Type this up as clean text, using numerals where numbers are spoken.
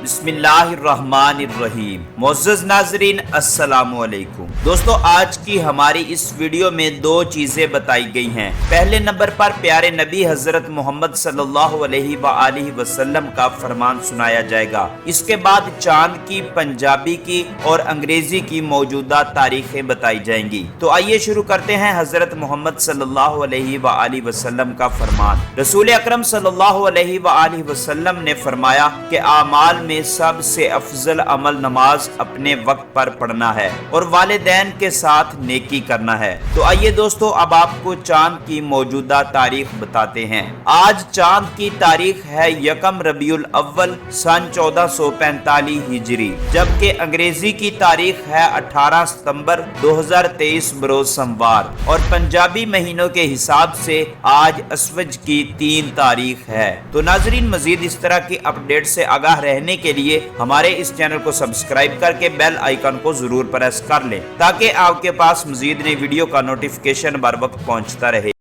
بسم اللہ الرحمن الرحیم۔ معزز ناظرین السلام علیکم۔ دوستو آج کی ہماری اس ویڈیو میں دو چیزیں بتائی گئی ہیں۔ پہلے نمبر پر پیارے نبی حضرت محمد صلی اللہ علیہ وآلہ وسلم کا فرمان سنایا جائے گا۔ اس کے بعد چاند کی، پنجابی کی اور انگریزی کی موجودہ تاریخیں بتائی جائیں گی۔ تو آئیے شروع کرتے ہیں حضرت محمد صلی اللہ علیہ وآلہ وسلم کا فرمان۔ رسول اکرم صلی اللہ علیہ وآلہ وسلم نے فرمایا کہ اعمال میں سب سے افضل عمل نماز اپنے وقت پر پڑھنا ہے اور والدین کے ساتھ نیکی کرنا ہے۔ تو آئیے دوستو اب آپ کو چاند کی موجودہ تاریخ بتاتے ہیں۔ آج چاند کی تاریخ ہے یکم ربیع الاول سن 1445 ہجری، جبکہ انگریزی کی تاریخ ہے 18 ستمبر 2023 بروز سموار، اور پنجابی مہینوں کے حساب سے آج اسوج کی 3 تاریخ ہے۔ تو ناظرین مزید اس طرح کی اپڈیٹ سے آگاہ رہنے کے لیے ہمارے اس چینل کو سبسکرائب کر کے بیل آئیکن کو ضرور پریس کر لیں تاکہ آپ کے پاس مزید نئی ویڈیو کا نوٹیفیکیشن بر وقت پہنچتا رہے۔